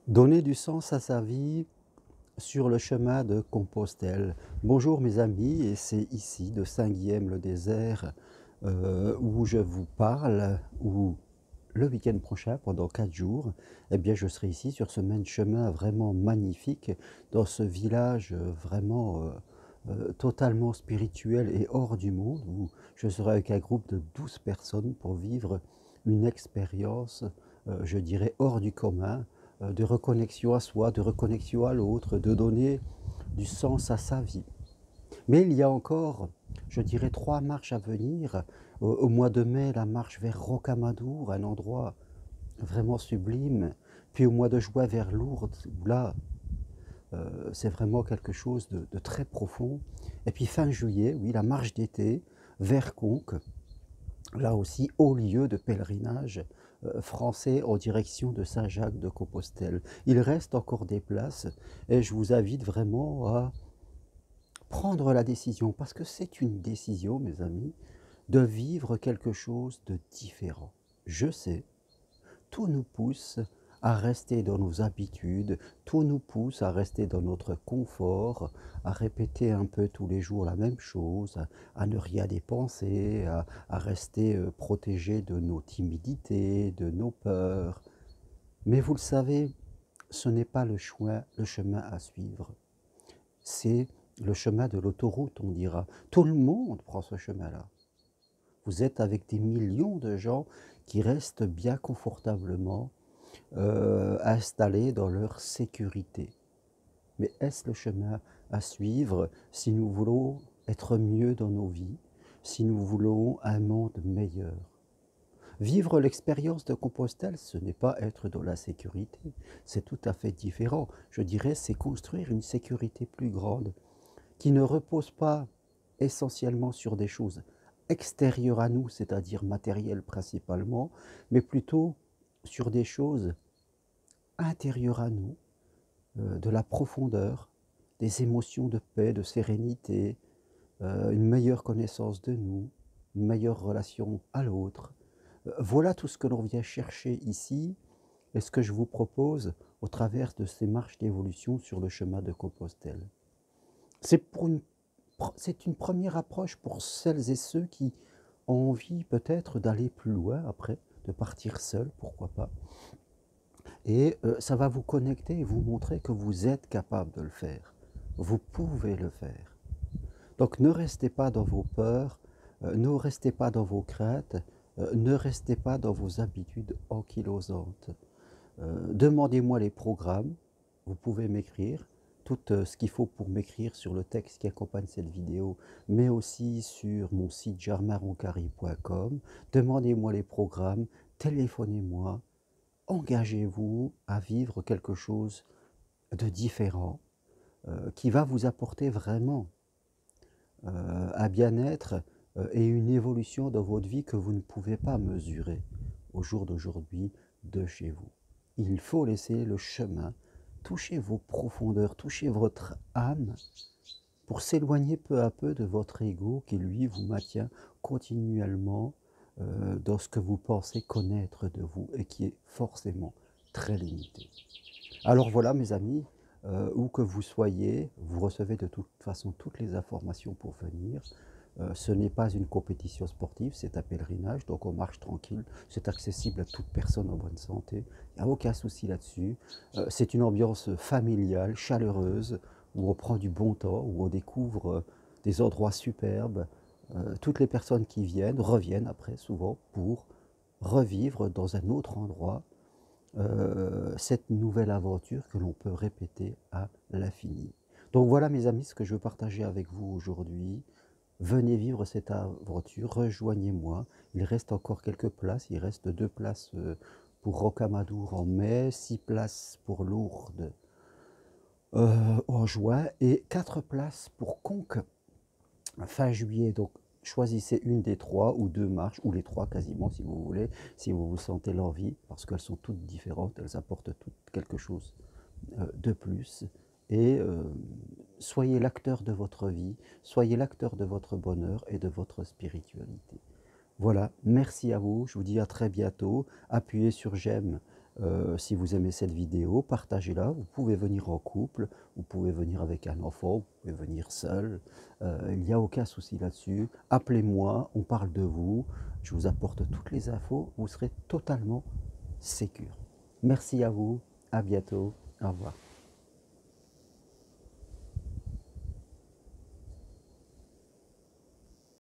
Donner du sens à sa vie sur le chemin de Compostelle. Bonjour mes amis, et c'est ici de Saint-Guilhem-le-Désert où je vous parle, où le week-end prochain, pendant 4 jours, eh bien, je serai ici sur ce même chemin vraiment magnifique, dans ce village vraiment totalement spirituel et hors du monde, où je serai avec un groupe de 12 personnes pour vivre une expérience, je dirais, hors du commun, de reconnexion à soi, de reconnexion à l'autre, de donner du sens à sa vie. Mais il y a encore, je dirais, 3 marches à venir. Au mois de mai, la marche vers Rocamadour, un endroit vraiment sublime. Puis au mois de juin, vers Lourdes, où là, c'est vraiment quelque chose de très profond. Et puis fin juillet, oui, la marche d'été vers Conques, là aussi haut lieu de pèlerinage français en direction de Saint-Jacques-de-Compostelle. Il reste encore des places et je vous invite vraiment à prendre la décision, parce que c'est une décision, mes amis, de vivre quelque chose de différent. Je sais, tout nous pousse à rester dans nos habitudes, tout nous pousse à rester dans notre confort, à répéter un peu tous les jours la même chose, à ne rien dépenser, à rester protégé de nos timidités, de nos peurs. Mais vous le savez, ce n'est pas le chemin à suivre. C'est le chemin de l'autoroute, on dira. Tout le monde prend ce chemin-là. Vous êtes avec des millions de gens qui restent bien confortablement installés dans leur sécurité. Mais est-ce le chemin à suivre si nous voulons être mieux dans nos vies, si nous voulons un monde meilleur? Vivre l'expérience de Compostelle, ce n'est pas être dans la sécurité, c'est tout à fait différent. Je dirais, c'est construire une sécurité plus grande, qui ne repose pas essentiellement sur des choses extérieures à nous, c'est-à-dire matérielles principalement, mais plutôt sur des choses intérieures à nous, de la profondeur, des émotions de paix, de sérénité, une meilleure connaissance de nous, une meilleure relation à l'autre. Voilà tout ce que l'on vient chercher ici, et ce que je vous propose au travers de ces marches d'évolution sur le chemin de Compostelle. C'est pour une C'est une première approche pour celles et ceux qui ont envie peut-être d'aller plus loin après, de partir seul, pourquoi pas. Et ça va vous connecter et vous montrer que vous êtes capable de le faire. Vous pouvez le faire. Donc ne restez pas dans vos peurs, ne restez pas dans vos craintes, ne restez pas dans vos habitudes ankylosantes. Demandez-moi les programmes, vous pouvez m'écrire, tout ce qu'il faut pour m'écrire sur le texte qui accompagne cette vidéo, mais aussi sur mon site germainroncari.com. Demandez-moi les programmes, téléphonez-moi, engagez-vous à vivre quelque chose de différent qui va vous apporter vraiment un bien-être et une évolution dans votre vie que vous ne pouvez pas mesurer au jour d'aujourd'hui de chez vous. Il faut laisser le chemin toucher vos profondeurs, toucher votre âme pour s'éloigner peu à peu de votre ego qui, lui, vous maintient continuellement dans ce que vous pensez connaître de vous et qui est forcément très limité. Alors voilà, mes amis, où que vous soyez, vous recevez de toute façon toutes les informations pour venir. Ce n'est pas une compétition sportive, c'est un pèlerinage, donc on marche tranquille. C'est accessible à toute personne en bonne santé. Il n'y a aucun souci là-dessus. C'est une ambiance familiale, chaleureuse, où on prend du bon temps, où on découvre des endroits superbes. Toutes les personnes qui viennent reviennent après, souvent, pour revivre dans un autre endroit cette nouvelle aventure que l'on peut répéter à l'infini. Donc voilà mes amis ce que je veux partager avec vous aujourd'hui. Venez vivre cette aventure, rejoignez-moi. Il reste encore quelques places, il reste 2 places pour Rocamadour en mai, 6 places pour Lourdes en juin et 4 places pour Conques fin juillet. Donc choisissez une des 3 ou 2 marches, ou les 3 quasiment si vous voulez, si vous vous sentez l'envie, parce qu'elles sont toutes différentes, elles apportent toutes quelque chose de plus. Et soyez l'acteur de votre vie, soyez l'acteur de votre bonheur et de votre spiritualité. Voilà, merci à vous, je vous dis à très bientôt. Appuyez sur j'aime Si vous aimez cette vidéo, partagez-la. Vous pouvez venir en couple, vous pouvez venir avec un enfant, vous pouvez venir seul. Il n'y a aucun souci là-dessus. Appelez-moi, on parle de vous. Je vous apporte toutes les infos. Vous serez totalement sécure. Merci à vous. À bientôt. Au revoir.